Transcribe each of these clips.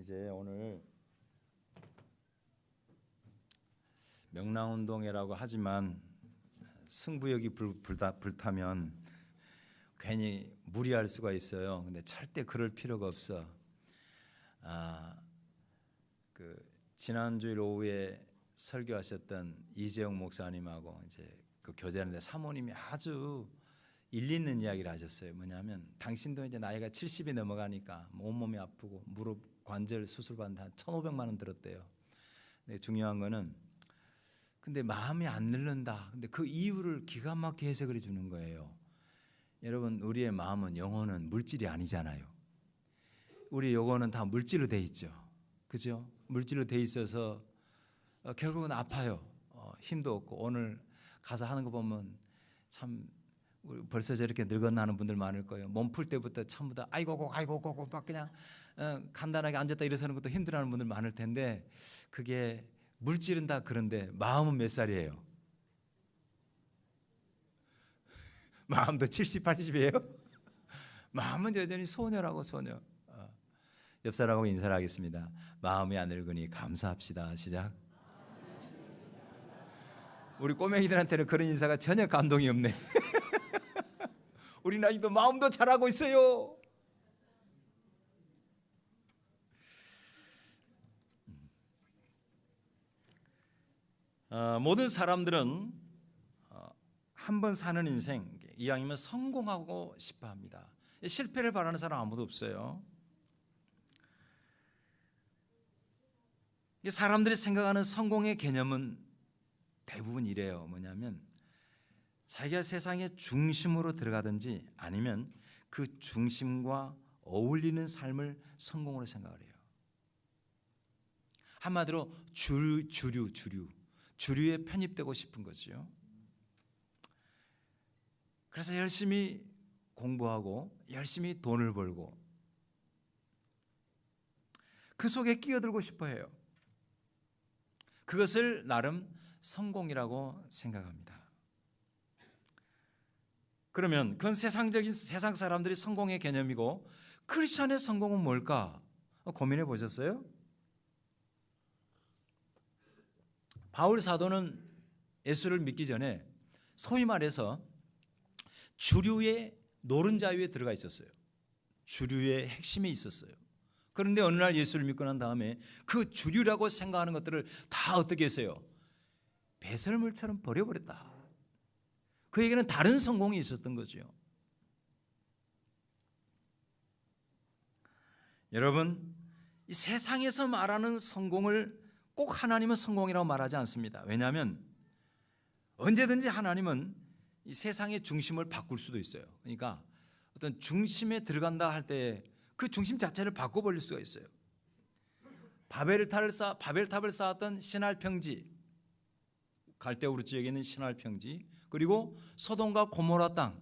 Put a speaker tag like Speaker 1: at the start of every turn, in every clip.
Speaker 1: 이제 오늘 명랑운동회라고 하지만 승부욕이 불타면 괜히 무리할 수가 있어요. 근데 절대 그럴 필요가 없어. 지난주일 오후에 설교하셨던 이재용 목사님하고 이제 그 교제하는데 사모님이 아주 일리 있는 이야기를 하셨어요. 뭐냐면 당신도 이제 나이가 70이 넘어가니까 온몸이 아프고 무릎 관절 수술 받는데 한 1,500만 원 들었대요. 근데 중요한 거는 근데 마음이 안 늘른다. 근데 그 이유를 기가 막히게 해석을 해주는 거예요. 여러분, 우리의 마음은 영혼은 물질이 아니잖아요. 우리 영혼은 다 물질로 돼 있죠. 그죠? 물질로 돼 있어서 결국은 아파요. 힘도 없고 오늘 가서 하는 거 보면 참 벌써 저렇게 늙었나 하는 분들 많을 거예요. 몸 풀 때부터 전부 다 아이고 막 그냥 간단하게 앉았다 일어서는 것도 힘들어하는 분들 많을 텐데 그게 물질은 다 그런데 마음은 몇 살이에요? 마음도 70, 80이에요? 마음은 여전히 소녀라고 소녀. 옆 사람하고 인사를 하겠습니다. 마음이 안 늙으니 감사합시다. 시작. 우리 꼬맹이들한테는 그런 인사가 전혀 감동이 없네. 우리 아직도 마음도 잘하고 있어요. 모든 사람들은 한 번 사는 인생 이왕이면 성공하고 싶어 합니다. 실패를 바라는 사람 아무도 없어요. 사람들이 생각하는 성공의 개념은 대부분 이래요. 뭐냐면 자기가 세상의 중심으로 들어가든지 아니면 그 중심과 어울리는 삶을 성공으로 생각을 해요. 한마디로 주류에 편입되고 싶은 거죠. 그래서 열심히 공부하고 열심히 돈을 벌고 그 속에 끼어들고 싶어 해요. 그것을 나름 성공이라고 생각합니다. 그러면 그건 세상 사람들이 성공의 개념이고 크리스천의 성공은 뭘까? 고민해 보셨어요? 바울 사도는 예수를 믿기 전에 소위 말해서 주류의 노른자위에 들어가 있었어요. 주류의 핵심에 있었어요. 그런데 어느 날 예수를 믿고 난 다음에 그 주류라고 생각하는 것들을 다 어떻게 했어요? 배설물처럼 버려버렸다. 그에게는 다른 성공이 있었던 거죠. 여러분, 이 세상에서 말하는 성공을 꼭 하나님은 성공이라고 말하지 않습니다. 왜냐하면 언제든지 하나님은 이 세상의 중심을 바꿀 수도 있어요. 그러니까 어떤 중심에 들어간다 할 때 그 중심 자체를 바꿔버릴 수가 있어요. 바벨탑을 쌓았던 시날 평지, 갈대우르 지역에 있는 시날 평지, 그리고 소돔과 고모라 땅,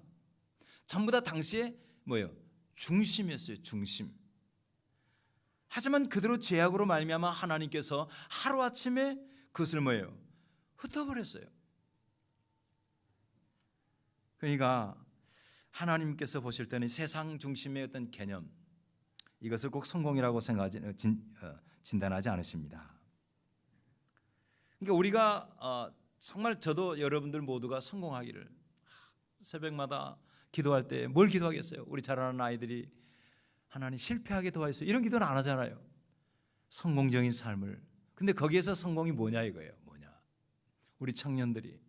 Speaker 1: 전부 다 당시에 뭐예요? 중심이었어요. 중심. 하지만 그대로 죄악으로 말미암아 하나님께서 하루아침에 그것을 뭐예요? 흩어버렸어요. 그러니까 하나님께서 보실 때는 세상 중심의 어떤 개념, 이것을 꼭 성공이라고 진단하지 않으십니다. 그러니까 우리가 정말 저도 여러분들 모두가 성공하기를, 새벽마다 기도할 때 뭘 기도하겠어요? 우리 자라는 아이들이 하나님 실패하게 도와주세요, 이런 기도는 안 하잖아요. 성공적인 삶을. 근데 거기에서 성공이 뭐냐 이거예요. 뭐냐? 우리 청년들이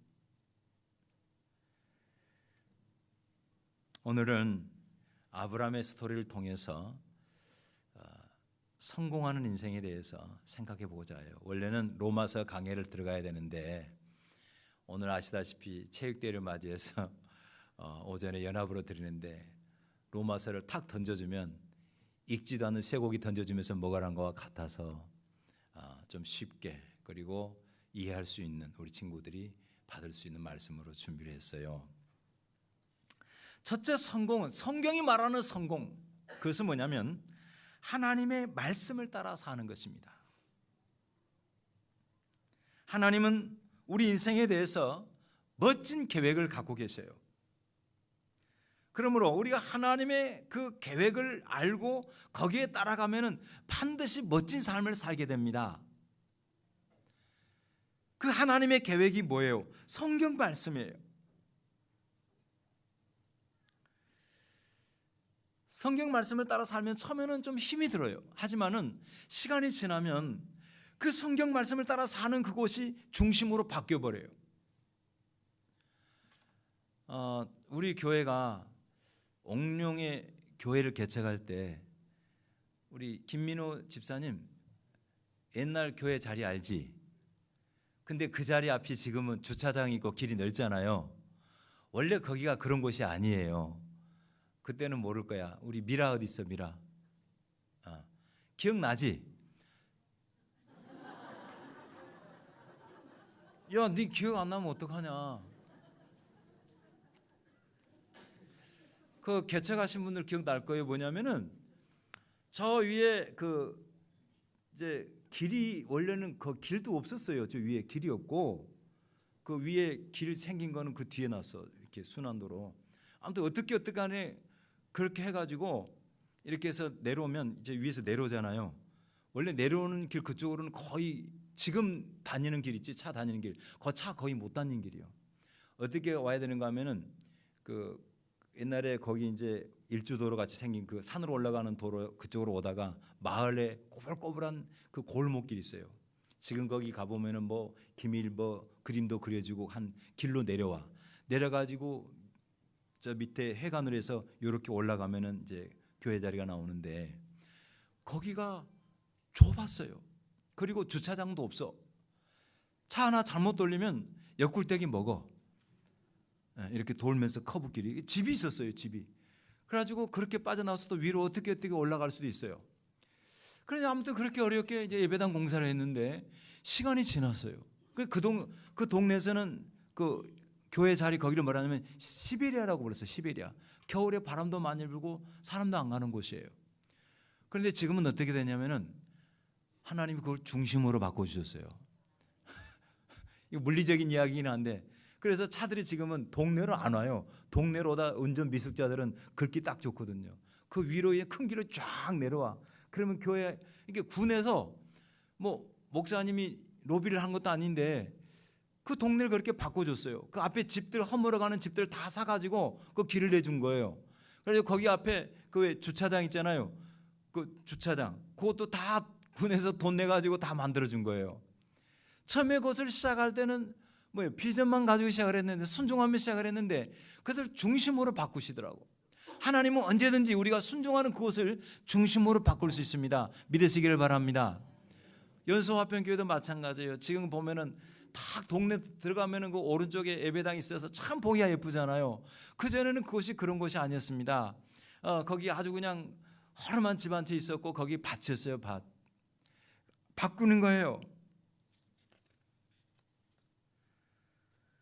Speaker 1: 오늘은 아브라함의 스토리를 통해서 성공하는 인생에 대해서 생각해 보고자 해요. 원래는 로마서 강해를 들어가야 되는데 오늘 아시다시피 체육대회를 맞이해서 오전에 연합으로 드리는데 로마서를 탁 던져주면 읽지도 않는 쇠고기 던져주면서 먹으라는 것과 같아서 좀 쉽게 그리고 이해할 수 있는 우리 친구들이 받을 수 있는 말씀으로 준비를 했어요. 첫째 성공은, 성경이 말하는 성공, 그것은 뭐냐면 하나님의 말씀을 따라 사는 것입니다. 하나님은 우리 인생에 대해서 멋진 계획을 갖고 계셔요. 그러므로 우리가 하나님의 그 계획을 알고 거기에 따라가면은 반드시 멋진 삶을 살게 됩니다. 그 하나님의 계획이 뭐예요? 성경 말씀이에요. 성경 말씀을 따라 살면 처음에는 좀 힘이 들어요. 하지만은 시간이 지나면 그 성경 말씀을 따라 사는 그곳이 중심으로 바뀌어 버려요. 우리 교회가 옥룡의 교회를 개척할 때 우리 김민호 집사님 옛날 교회 자리 알지? 근데 그 자리 앞이 지금은 주차장이 있고 길이 넓잖아요. 원래 거기가 그런 곳이 아니에요. 그때는 모를 거야. 우리 미라 어디 있어? 미라. 기억나지? 야, 네 기억 안 나면 어떡하냐? 그 개척하신 분들 기억날 거예요. 뭐냐면은 저 위에 그 이제 길이 원래는 그 길도 없었어요. 저 위에 길이 없고 그 위에 길 생긴 거는 그 뒤에 났어. 이렇게 순환도로. 아무튼 어떻게 간에 그렇게 해가지고 이렇게 해서 내려오면 이제 위에서 내려오잖아요. 원래 내려오는 길 그쪽으로는 거의 지금 다니는 길 있지, 차 다니는 길, 그 차 거의 못 다니는 길이요. 어떻게 와야 되는가 하면은 그 옛날에 거기 이제 일주도로 같이 생긴 그 산으로 올라가는 도로 그쪽으로 오다가 마을에 꼬불꼬불한 그 골목길이 있어요. 지금 거기 가보면은 뭐 기밀 뭐 그림도 그려지고 한 길로 내려가지고 저 밑에 해관으로 해서 이렇게 올라가면은 이제 교회 자리가 나오는데 거기가 좁았어요. 그리고 주차장도 없어. 차 하나 잘못 돌리면 옆굴대기 먹어. 이렇게 돌면서 커브길이 집이 있었어요. 집이. 그래가지고 그렇게 빠져나와서 또 위로 어떻게 올라갈 수도 있어요. 그래서 아무튼 그렇게 어렵게 이제 예배당 공사를 했는데 시간이 지났어요. 그 동네에서는 그 교회 자리 거기를 뭐라 하냐면 시베리아라고 불렀어요. 시베리아. 겨울에 바람도 많이 불고 사람도 안 가는 곳이에요. 그런데 지금은 어떻게 되냐면은 하나님이 그걸 중심으로 바꿔주셨어요. 이거 물리적인 이야기긴 한데 그래서 차들이 지금은 동네로 안 와요. 동네로 오다 운전 미숙자들은 긁기 딱 좋거든요. 그 위로에 큰 길을 쫙 내려와. 그러면 교회 이게 군에서 뭐 목사님이 로비를 한 것도 아닌데 그 동네를 그렇게 바꿔줬어요. 그 앞에 집들 허물어가는 집들 다 사가지고 그 길을 내준 거예요. 그래서 거기 앞에 그 주차장 있잖아요. 그 주차장 그것도 다 군에서 돈 내가지고 다 만들어준 거예요. 처음에 그것을 시작할 때는 뭐예요? 비전만 가지고 시작을 했는데 순종하며 시작을 했는데 그것을 중심으로 바꾸시더라고. 하나님은 언제든지 우리가 순종하는 그것을 중심으로 바꿀 수 있습니다. 믿으시기를 바랍니다. 연소화평교회도 마찬가지예요. 지금 보면은 딱 동네 들어가면은 그 오른쪽에 예배당이 있어서 참 보기가 예쁘잖아요. 그 전에는 그것이 그런 곳이 아니었습니다. 거기 아주 그냥 허름한 집 한 채 있었고 거기 밭이었어요. 밭. 바꾸는 거예요.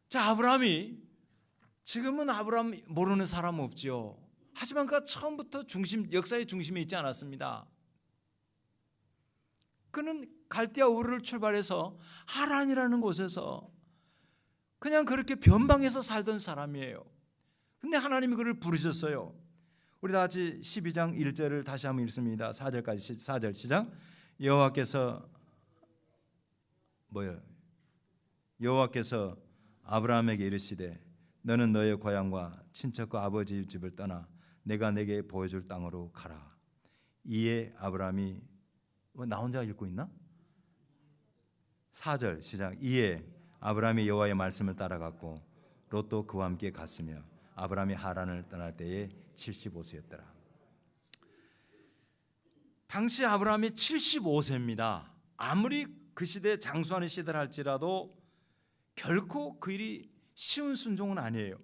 Speaker 1: 자, 아브라함이 지금은 아브라함 모르는 사람 없지요. 하지만 그가 처음부터 역사의 중심에 있지 않았습니다. 그는 갈대아 우르를 출발해서 하란이라는 곳에서 그냥 그렇게 변방에서 살던 사람이에요. 근데 하나님이 그를 부르셨어요. 우리 다 같이 12장 1절을 다시 한번 읽습니다. 4절까지 4절 시작. 여호와께서 여호와께서 아브라함에게 이르시되 너는 너의 고향과 친척과 아버지 집을 떠나 내가 내게 보여줄 땅으로 가라. 이에 아브라함이 나 혼자 읽고 있나? 4절 시작. 이에 아브라함이 여호와의 말씀을 따라갔고 롯도 그와 함께 갔으며 아브라함이 하란을 떠날 때에 75세였더라. 당시 아브라함이 75세입니다. 아무리 그 시대에 장수하는 시대를 할지라도 결코 그 일이 쉬운 순종은 아니에요.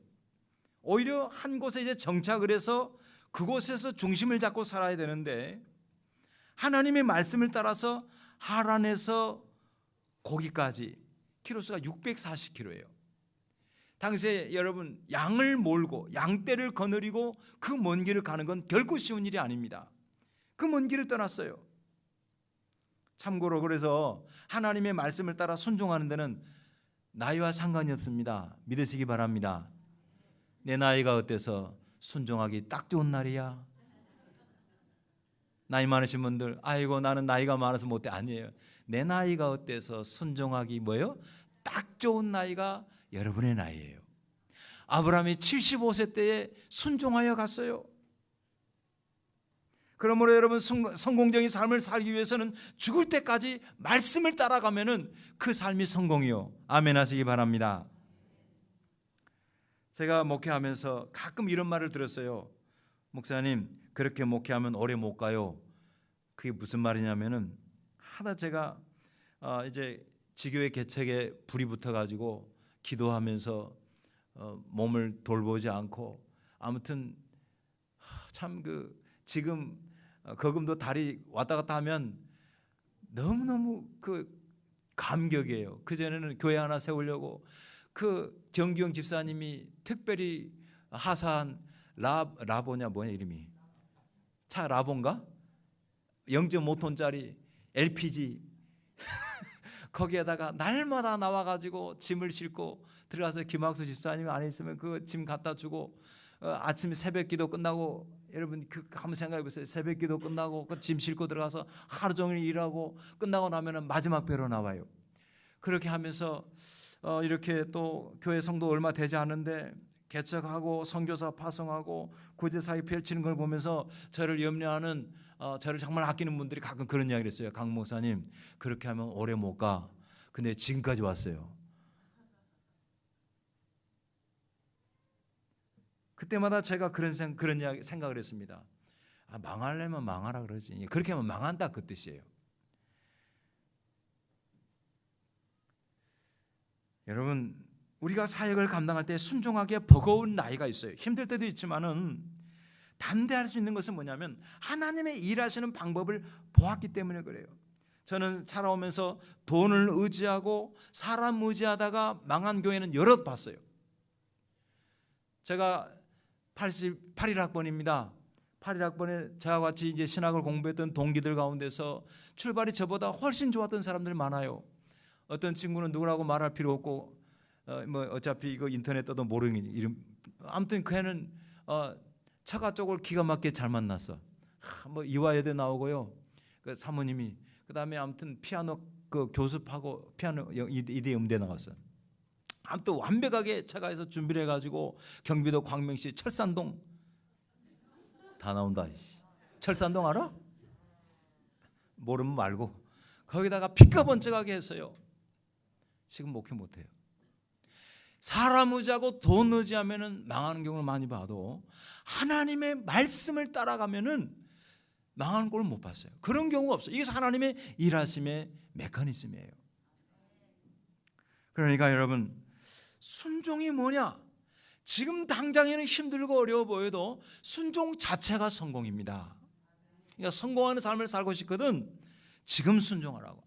Speaker 1: 오히려 한 곳에 이제 정착을 해서 그곳에서 중심을 잡고 살아야 되는데 하나님의 말씀을 따라서 하란에서 거기까지 키로수가 640km예요. 당시에 여러분 양을 몰고 양떼를 거느리고 그 먼 길을 가는 건 결코 쉬운 일이 아닙니다. 그 먼 길을 떠났어요. 참고로 그래서 하나님의 말씀을 따라 순종하는 데는 나이와 상관이 없습니다. 믿으시기 바랍니다. 내 나이가 어때서 순종하기 딱 좋은 날이야. 나이 많으신 분들, 아이고 나는 나이가 많아서 못해. 아니에요. 내 나이가 어때서 순종하기 뭐예요? 딱 좋은 나이가 여러분의 나이예요. 아브라함이 75세 때에 순종하여 갔어요. 그러므로 여러분, 성공적인 삶을 살기 위해서는 죽을 때까지 말씀을 따라가면은 그 삶이 성공이요. 아멘 하시기 바랍니다. 제가 목회하면서 가끔 이런 말을 들었어요. 목사님, 그렇게 목회하면 오래 못 가요. 그게 무슨 말이냐면은, 하다 제가 이제 지교회 개척에 불이 붙어가지고 기도하면서 몸을 돌보지 않고, 아무튼 참 지금 거금도 다리 왔다 갔다 하면 너무너무 감격이에요. 그전에는 교회 하나 세우려고 정규영 집사님이 특별히 하사한 라보냐 뭐냐 이름이, 차 라본가? 0.5톤짜리 LPG 거기에다가 날마다 나와가지고 짐을 싣고 들어가서 김학수 집사님이 안에 있으면 그 짐 갖다 주고, 아침에 새벽 기도 끝나고, 여러분 한번 생각해 보세요. 새벽 기도 끝나고 그 짐 싣고 들어가서 하루 종일 일하고 끝나고 나면은 마지막 배로 나와요. 그렇게 하면서 이렇게 또 교회 성도 얼마 되지 않은데 개척하고 선교사 파송하고 구제사회 펼치는 걸 보면서 저를 염려하는, 저를 정말 아끼는 분들이 가끔 그런 이야기를 했어요. 강 목사님, 그렇게 하면 오래 못 가. 근데 지금까지 왔어요. 그때마다 제가 그런 생각을 했습니다. 망하려면 망하라 그러지. 그렇게 하면 망한다 그 뜻이에요. 여러분, 우리가 사역을 감당할 때 순종하기에 버거운 나이가 있어요. 힘들 때도 있지만은 담대할 수 있는 것은 뭐냐면 하나님의 일하시는 방법을 보았기 때문에 그래요. 저는 살아오면서 돈을 의지하고 사람 의지하다가 망한 교회는 여럿 봤어요. 제가 81학번입니다. 81학번에 저와 같이 이제 신학을 공부했던 동기들 가운데서 출발이 저보다 훨씬 좋았던 사람들 많아요. 어떤 친구는 누구라고 말할 필요 없고, 어차피 이거 인터넷 떠도 모르는 이름. 아무튼 그 애는 처가 쪽을 기가 막히게 잘 만났어. 이화여대 나오고요. 그 사모님이, 그 다음에 아무튼 피아노 교습하고 피아노 이대 음대 나갔어. 아무튼 완벽하게 처가에서 준비를 해가지고 경기도 광명시 철산동 다 나온다. 철산동 알아? 모르면 말고 거기다가 피가 번쩍하게 했어요. 지금 목회 못해요. 사람 의지하고 돈 의지하면은 망하는 경우를 많이 봐도 하나님의 말씀을 따라가면은 망하는 걸 못 봤어요. 그런 경우가 없어요. 이게 하나님의 일하심의 메커니즘이에요. 그러니까 여러분, 순종이 뭐냐? 지금 당장에는 힘들고 어려워 보여도 순종 자체가 성공입니다. 그러니까 성공하는 삶을 살고 싶거든. 지금 순종하라고.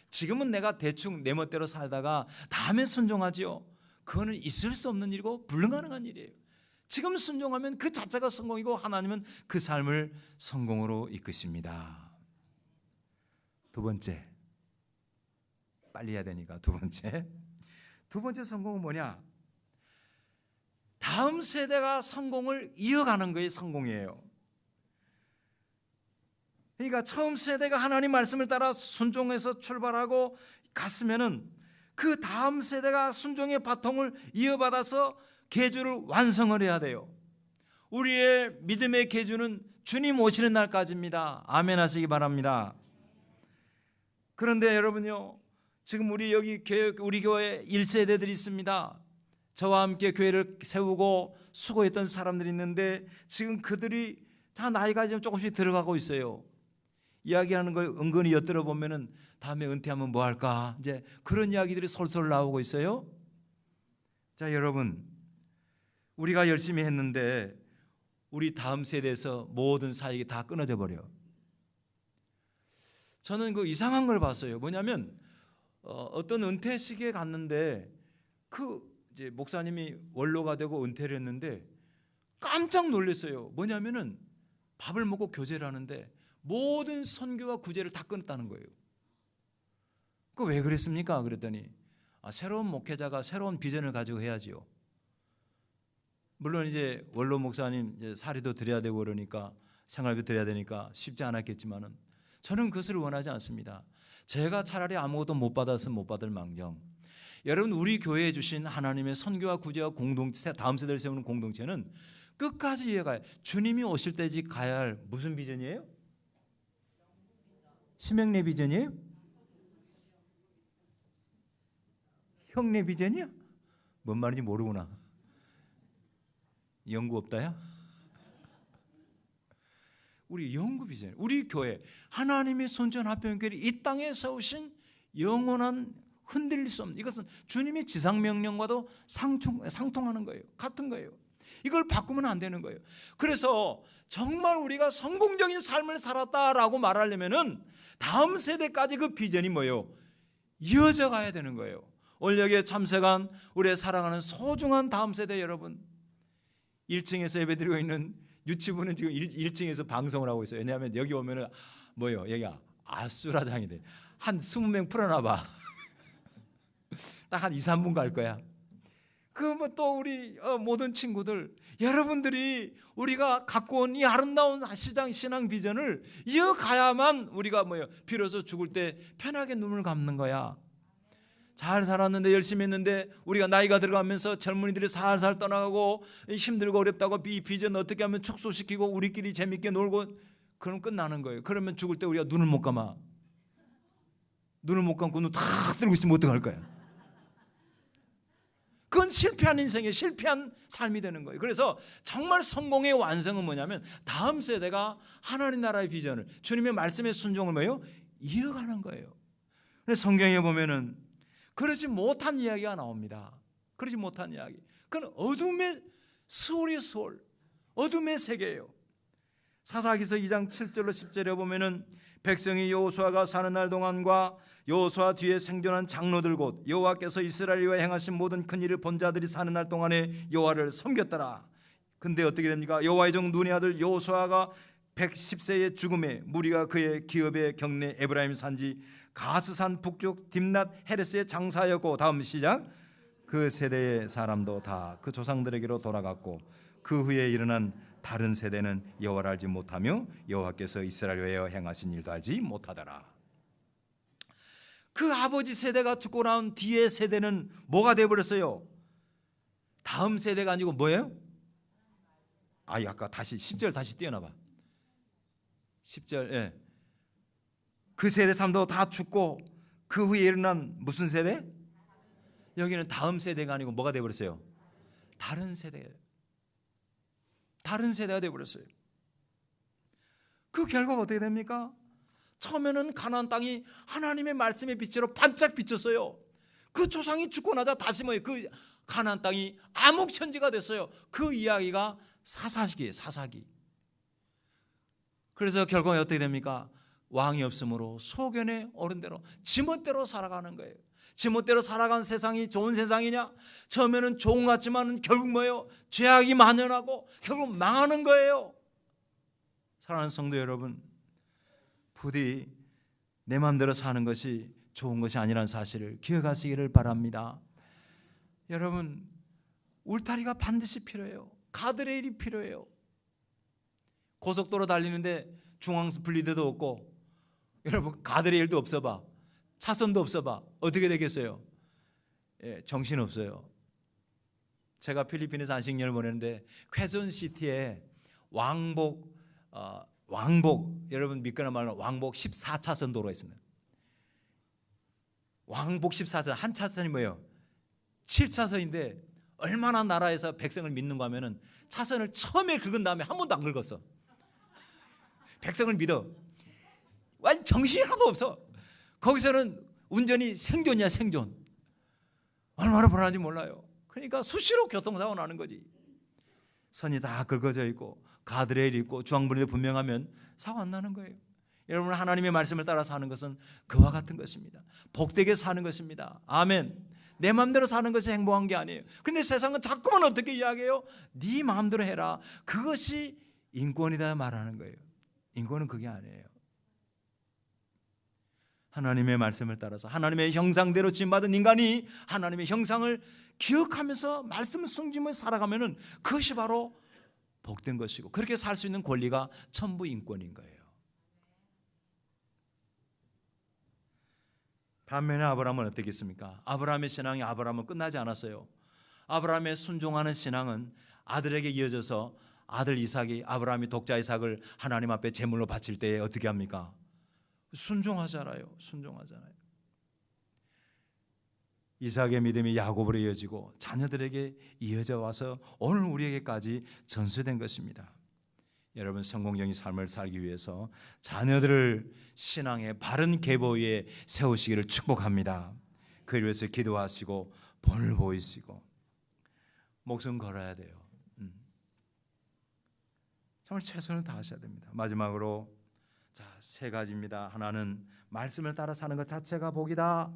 Speaker 1: 지금은 내가 대충 내 멋대로 살다가 다음에 순종하지요. 그거는 있을 수 없는 일이고 불가능한 일이에요. 지금 순종하면 그 자체가 성공이고 하나님은 그 삶을 성공으로 이끄십니다. 두 번째, 빨리 해야 되니까 두 번째 성공은 뭐냐? 다음 세대가 성공을 이어가는 것이 성공이에요. 그러니까 처음 세대가 하나님 말씀을 따라 순종해서 출발하고 갔으면은 그 다음 세대가 순종의 바통을 이어받아서 계주를 완성을 해야 돼요. 우리의 믿음의 계주는 주님 오시는 날까지입니다. 아멘 하시기 바랍니다. 그런데 여러분요, 지금 우리 교회 1세대들이 있습니다. 저와 함께 교회를 세우고 수고했던 사람들이 있는데 지금 그들이 다 나이가 좀 조금씩 들어가고 있어요. 이야기하는 걸 은근히 엿들어 보면은 다음에 은퇴하면 뭐 할까? 이제 그런 이야기들이 솔솔 나오고 있어요. 자, 여러분, 우리가 열심히 했는데 우리 다음 세대에서 모든 사역이 다 끊어져 버려. 저는 이상한 걸 봤어요. 뭐냐면 어떤 은퇴 시기에 갔는데 이제 목사님이 원로가 되고 은퇴를 했는데 깜짝 놀랐어요. 뭐냐면은 밥을 먹고 교제를 하는데 모든 선교와 구제를 다 끊었다는 거예요. 그 왜 그랬습니까? 그랬더니 새로운 목회자가 새로운 비전을 가지고 해야지요. 물론 이제 원로 목사님 이제 사리도 드려야 되고 그러니까 생활비 드려야 되니까 쉽지 않았겠지만은 저는 그것을 원하지 않습니다. 제가 차라리 아무것도 못 받았으면 못 받을 망정, 여러분 우리 교회에 주신 하나님의 선교와 구제와 공동체, 다음 세대를 세우는 공동체는 끝까지 이어가야, 주님이 오실 때까지 가야 할 무슨 비전이에요? 심형래 비전이에요? 형래 비전이야? 뭔 말인지 모르구나. 연구 없다야? 우리 연구 비전, 우리 교회 하나님의 손전 합병교회를 이 땅에 세우신 영원한 흔들릴 수 없는, 이것은 주님의 지상 명령과도 상통하는 거예요. 같은 거예요. 이걸 바꾸면 안 되는 거예요. 그래서 정말 우리가 성공적인 삶을 살았다라고 말하려면은 다음 세대까지 그 비전이 뭐예요? 이어져 가야 되는 거예요. 오늘 여기에 참석한 우리의 사랑하는 소중한 다음 세대 여러분, 1층에서 예배드리고 있는 유치부는 지금 1층에서 방송을 하고 있어요. 왜냐하면 여기 오면은 뭐예요? 여기가 아수라장이 돼. 한 20명 풀어놔봐. 딱 한 2, 3분 갈 거야. 그 뭐 또 우리 모든 친구들, 여러분들이 우리가 갖고 온 이 아름다운 신앙 비전을 이어가야만 우리가 뭐예요? 비로소 죽을 때 편하게 눈을 감는 거야. 잘 살았는데 열심히 했는데 우리가 나이가 들어가면서 젊은이들이 살살 떠나가고 힘들고 어렵다고 이 비전 어떻게 하면 축소시키고 우리끼리 재밌게 놀고 그럼 끝나는 거예요. 그러면 죽을 때 우리가 눈을 못 감아. 눈을 못 감고 눈 탁 들고 있으면 어떡할 거야? 그건 실패한 인생의 실패한 삶이 되는 거예요. 그래서 정말 성공의 완성은 뭐냐면 다음 세대가 하나님 나라의 비전을, 주님의 말씀의 순종을 뭐예요? 이어가는 거예요. 그래서 성경에 보면은 그러지 못한 이야기가 나옵니다. 그러지 못한 이야기. 그건 어둠의 수월, 어둠의 세계예요. 사사기서 2장 7절로 10절에 보면은 백성이 여호수아가 사는 날 동안과 여호수아 뒤에 생존한 장로들 곧 여호와께서 이스라엘 위에 행하신 모든 큰 일을 본 자들이 사는 날 동안에 여호와를 섬겼더라. 근데 어떻게 됩니까? 여호와의 종 눈의 아들 여호수아가 110세의 죽음에 무리가 그의 기업의 경내 에브라임 산지 가스산 북쪽 딥낫 헤레스의 장사였고, 다음 시작, 그 세대의 사람도 다 그 조상들에게로 돌아갔고 그 후에 일어난 다른 세대는 여호와를 알지 못하며 여호와께서 이스라엘 위에 행하신 일도 알지 못하더라. 그 아버지 세대가 죽고 나온 뒤의 세대는 뭐가 되어버렸어요? 다음 세대가 아니고 뭐예요? 아까 다시 10절 다시 띄어놔봐. 10절. 예. 그 세대 사람도 다 죽고 그 후에 일어난 무슨 세대? 여기는 다음 세대가 아니고 뭐가 되어버렸어요? 다른 세대예요. 다른 세대가 되어버렸어요. 그 결과가 어떻게 됩니까? 처음에는 가나안 땅이 하나님의 말씀의 빛으로 반짝 비쳤어요. 그 조상이 죽고 나자 다시 뭐예요? 그 가나안 땅이 암흑천지가 됐어요. 그 이야기가 사사기예요. 사사기. 그래서 결과가 어떻게 됩니까? 왕이 없으므로 소견의 어른대로 지멋대로 살아가는 거예요. 지멋대로 살아간 세상이 좋은 세상이냐? 처음에는 좋은 것 같지만 결국 뭐예요? 죄악이 만연하고 결국 망하는 거예요. 사랑하는 성도 여러분, 부디 내 마음대로 사는 것이 좋은 것이 아니라는 사실을 기억하시기를 바랍니다. 여러분, 울타리가 반드시 필요해요. 가드레일이 필요해요. 고속도로 달리는데 중앙 분리대도 없고, 여러분 가드레일도 없어봐, 차선도 없어봐, 어떻게 되겠어요? 정신없어요. 제가 필리핀에서 한 10년을 보냈는데 퀘존시티에 왕복 여러분 믿거나 말거나 왕복 14차선 도로가 있습니다. 왕복 14차선, 한 차선이 뭐예요? 7차선인데 얼마나 나라에서 백성을 믿는가 하면은 차선을 처음에 긁은 다음에 한 번도 안 긁었어. 백성을 믿어. 완전 정신이 하나도 없어. 거기서는 운전이 생존이야, 생존. 얼마나 불안한지 몰라요. 그러니까 수시로 교통사고 나는 거지. 선이 다 긁어져 있고 가드레일 있고 중앙분리도 분명하면 사고 안 나는 거예요. 여러분, 하나님의 말씀을 따라 사는 것은 그와 같은 것입니다. 복되게 사는 것입니다. 아멘. 내 마음대로 사는 것이 행복한 게 아니에요. 근데 세상은 자꾸만 어떻게 이야기해요? 네 마음대로 해라. 그것이 인권이다 말하는 거예요. 인권은 그게 아니에요. 하나님의 말씀을 따라서 하나님의 형상대로 지음받은 인간이 하나님의 형상을 기억하면서 말씀을 숨기며 살아가면은 그것이 바로 복된 것이고, 그렇게 살 수 있는 권리가 천부 인권인 거예요. 반면에 아브라함은 어떻겠습니까? 아브라함의 신앙이 아브라함은 끝나지 않았어요. 아브라함의 순종하는 신앙은 아들에게 이어져서 아들 이삭이, 아브라함이 독자 이삭을 하나님 앞에 제물로 바칠 때에 어떻게 합니까? 순종하잖아요. 이삭의 믿음이 야곱으로 이어지고 자녀들에게 이어져 와서 오늘 우리에게까지 전수된 것입니다. 여러분, 성공적인 삶을 살기 위해서 자녀들을 신앙의 바른 계보 위에 세우시기를 축복합니다. 그를 위해서 기도하시고 본을 보이시고 목숨 걸어야 돼요. 정말 최선을 다하셔야 됩니다. 마지막으로 세 가지입니다. 하나는 말씀을 따라 사는 것 자체가 복이다.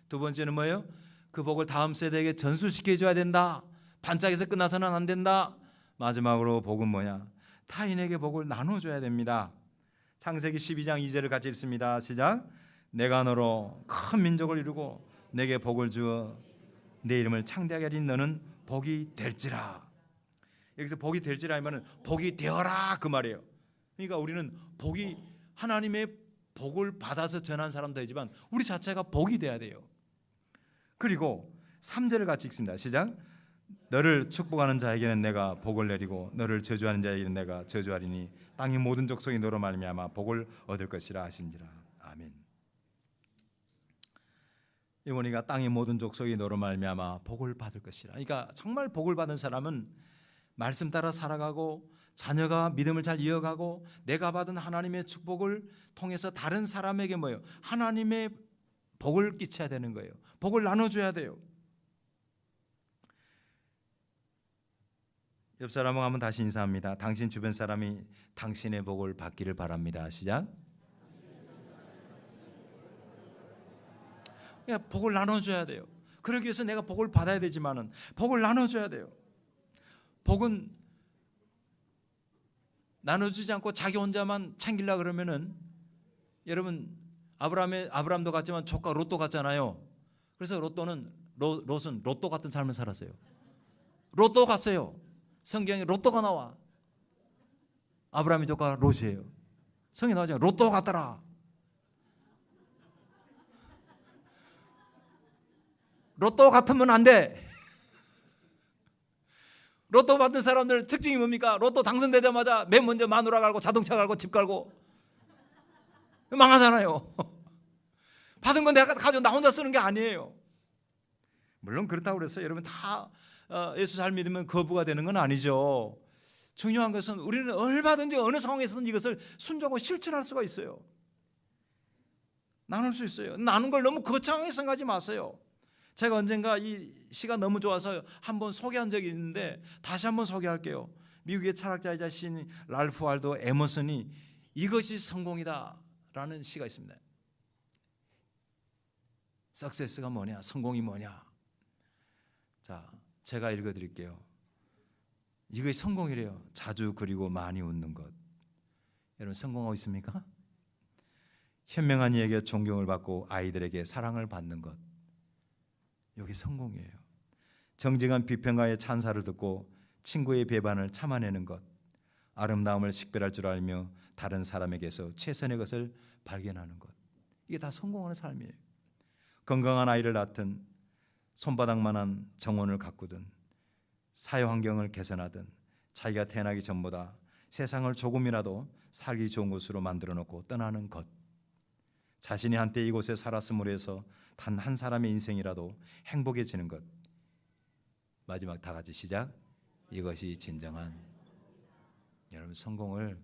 Speaker 1: 두 번째는 뭐예요? 그 복을 다음 세대에게 전수시켜줘야 된다. 반짝에서 끝나서는 안 된다. 마지막으로 복은 뭐냐? 타인에게 복을 나눠줘야 됩니다. 창세기 12장 2절을 같이 읽습니다. 시작. 내가 너로 큰 민족을 이루고 내게 복을 주어 내 이름을 창대하게 하리니 너는 복이 될지라. 여기서 복이 될지라 하면은 복이 되어라 그 말이에요. 그러니까 우리는 복이, 하나님의 복을 받아서 전한 사람도 되지만 우리 자체가 복이 돼야 돼요. 그리고 3절을 같이 읽습니다. 시작. 너를 축복하는 자에게는 내가 복을 내리고 너를 저주하는 자에게는 내가 저주하리니 땅의 모든 족속이 너로 말미암아 복을 얻을 것이라 하신지라. 아멘. 이보니까 땅의 모든 족속이 너로 말미암아 복을 받을 것이라. 그러니까 정말 복을 받은 사람은 말씀 따라 살아가고 자녀가 믿음을 잘 이어가고 내가 받은 하나님의 축복을 통해서 다른 사람에게 뭐예요? 하나님의 복을 끼쳐야 되는 거예요. 복을 나눠줘야 돼요. 옆 사람하고 한번 다시 인사합니다. 당신 주변 사람이 당신의 복을 받기를 바랍니다. 시작. 그냥 복을 나눠줘야 돼요. 그러기 위해서 내가 복을 받아야 되지만은 복을 나눠줘야 돼요. 복은 나눠주지 않고 자기 혼자만 챙기려고 그러면은, 여러분 아브라함도 같지만 조카 롯도 같잖아요. 그래서 롯은 로또 같은 삶을 살았어요. 로또 갔어요. 성경에 로또가 나와. 아브라함의 조카 롯이에요. 성경에 나오잖아요. 로또 같더라. 로또 같으면 안 돼. 로또 받는 사람들 특징이 뭡니까? 로또 당선되자마자 맨 먼저 마누라 갈고 자동차 갈고 집 갈고 망하잖아요. 받은 건 내가 가지고 나 혼자 쓰는 게 아니에요. 물론 그렇다고 해서 여러분 다 예수 잘 믿으면 거부가 되는 건 아니죠. 중요한 것은 우리는 얼마든지 어느 상황에서든 이것을 순종하고 실천할 수가 있어요. 나눌 수 있어요. 나눈 걸 너무 거창하게 생각하지 마세요. 제가 언젠가 이 시가 너무 좋아서 한번 소개한 적이 있는데 다시 한번 소개할게요. 미국의 철학자이자 시인 랄프 waldo 에머슨이 이것이 성공이다 라는 시가 있습니다. 석세스가 뭐냐, 성공이 뭐냐. 자, 제가 읽어드릴게요. 이것이 성공이래요. 자주 그리고 많이 웃는 것. 여러분 성공하고 있습니까? 현명한 이에게 존경을 받고 아이들에게 사랑을 받는 것. 여기 성공이에요. 정직한 비평가의 찬사를 듣고 친구의 배반을 참아내는 것. 아름다움을 식별할 줄 알며 다른 사람에게서 최선의 것을 발견하는 것. 이게 다 성공하는 삶이에요. 건강한 아이를 낳든 손바닥만한 정원을 가꾸든 사회환경을 개선하든 자기가 태어나기 전보다 세상을 조금이라도 살기 좋은 곳으로 만들어 놓고 떠나는 것. 자신이 한때 이곳에 살았음으로 해서 단 한 사람의 인생이라도 행복해지는 것. 마지막 다 같이 시작. 이것이 진정한. 여러분 성공을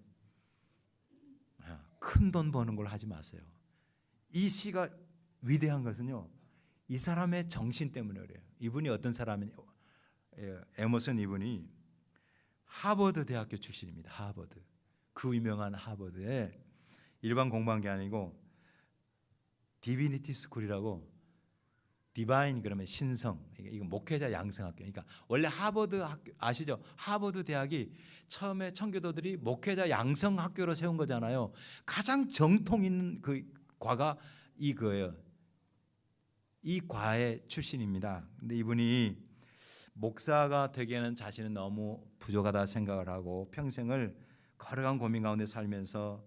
Speaker 1: 큰 돈 버는 걸 하지 마세요. 이 시가 위대한 것은요, 이 사람의 정신 때문에 그래요. 이분이 어떤 사람이냐, 에머슨 이분이 하버드 대학교 출신입니다. 하버드, 그 유명한 하버드에 일반 공부한 게 아니고 디비니티 스쿨이라고, 디바인 그러면 신성, 이거 목회자 양성학교. 그러니까 원래 하버드 학교 아시죠? 하버드 대학이 처음에 청교도들이 목회자 양성학교로 세운 거잖아요. 가장 정통 있는 그 과가 거예요. 이 과의 출신입니다. 근데 이분이 목사가 되기에는 자신은 너무 부족하다 생각을 하고 평생을 거룩한 고민 가운데 살면서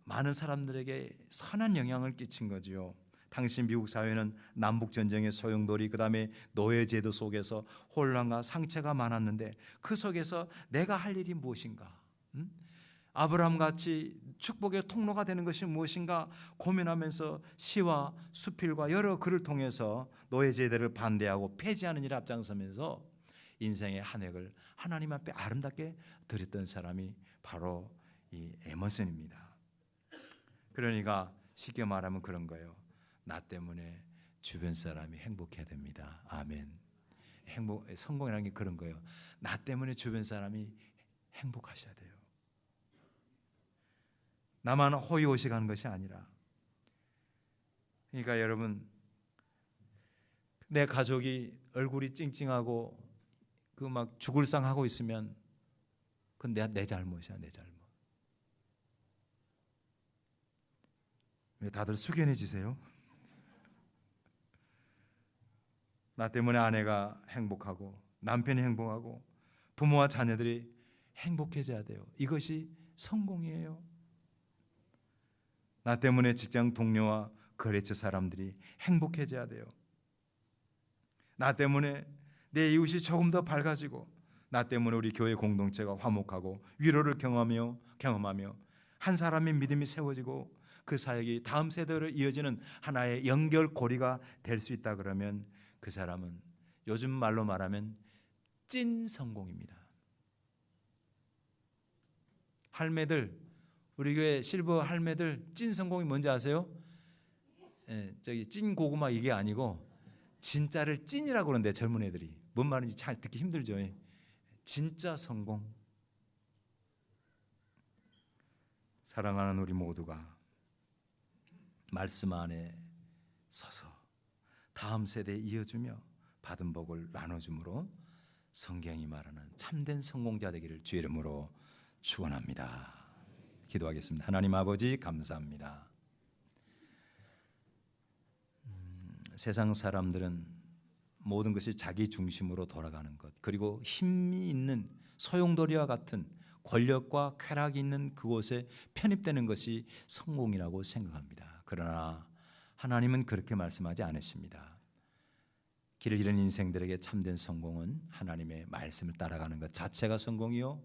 Speaker 1: 많은 사람들에게 선한 영향을 끼친 거지요. 당시 미국 사회는 남북 전쟁의 소용돌이, 그다음에 노예제도 속에서 혼란과 상처가 많았는데 그 속에서 내가 할 일이 무엇인가? 아브라함 같이 축복의 통로가 되는 것이 무엇인가 고민하면서 시와 수필과 여러 글을 통해서 노예제도를 반대하고 폐지하는 일에 앞장서면서 인생의 한 획을 하나님 앞에 아름답게 드렸던 사람이 바로 이 에머슨입니다. 그러니까 쉽게 말하면 그런 거예요. 나 때문에 주변 사람이 행복해야 됩니다. 아멘. 성공이라는 게 그런 거예요. 나 때문에 주변 사람이 행복하셔야 돼요. 나만 호의호식하는 것이 아니라. 그러니까 여러분, 내 가족이 얼굴이 찡찡하고 그 막 죽을상하고 있으면 그건 내 잘못이야, 내 잘못. 왜 다들 숙연해지세요? 나 때문에 아내가 행복하고 남편이 행복하고 부모와 자녀들이 행복해져야 돼요. 이것이 성공이에요. 나 때문에 직장 동료와 거래처 사람들이 행복해져야 돼요. 나 때문에 내 이웃이 조금 더 밝아지고, 나 때문에 우리 교회 공동체가 화목하고 위로를 경험하며 한 사람의 믿음이 세워지고 그 사역이 다음 세대로 이어지는 하나의 연결고리가 될 수 있다 그러면 그 사람은 요즘 말로 말하면 찐 성공입니다. 할매들, 우리 교회 실버 할매들 찐 성공이 뭔지 아세요? 저기 찐 고구마 이게 아니고 진짜를 찐이라고 그러는데 젊은 애들이 뭔 말인지 잘 듣기 힘들죠. 진짜 성공. 사랑하는 우리 모두가 말씀 안에 서서 다음 세대에 이어주며 받은 복을 나눠줌으로 성경이 말하는 참된 성공자 되기를 주의 이름으로 축원합니다. 기도하겠습니다. 하나님 아버지 감사합니다. 세상 사람들은 모든 것이 자기 중심으로 돌아가는 것, 그리고 힘이 있는 소용돌이와 같은 권력과 쾌락이 있는 그곳에 편입되는 것이 성공이라고 생각합니다. 그러나 하나님은 그렇게 말씀하지 않으십니다. 길을 잃은 인생들에게 참된 성공은 하나님의 말씀을 따라가는 것 자체가 성공이요,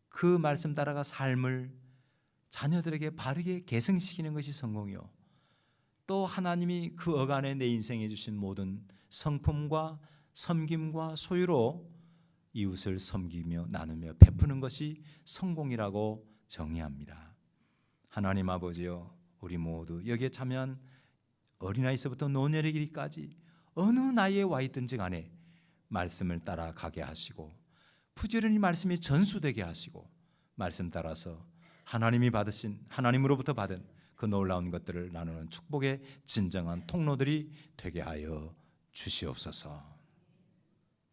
Speaker 1: 그 말씀 따라가 삶을 자녀들에게 바르게 계승시키는 것이 성공이요, 또 하나님이 그 어간에 내 인생에 주신 모든 성품과 섬김과 소유로 이웃을 섬기며 나누며 베푸는 것이 성공이라고 정의합니다. 하나님 아버지여, 우리 모두 여기에 참여한 어린아이서부터 노년의 길이까지 어느 나이에 와 있든지 간에 말씀을 따라가게 하시고 부지런히 말씀이 전수되게 하시고 말씀 따라서 하나님으로부터 받은 그 놀라운 것들을 나누는 축복의 진정한 통로들이 되게 하여 주시옵소서.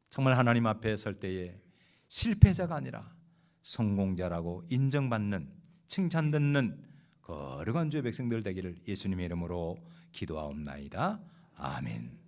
Speaker 1: 정말 하나님 앞에 설 때에 실패자가 아니라 성공자라고 인정받는, 칭찬듣는 거룩한 주의 백성들 되기를 예수님의 이름으로 기도하옵나이다. 아멘.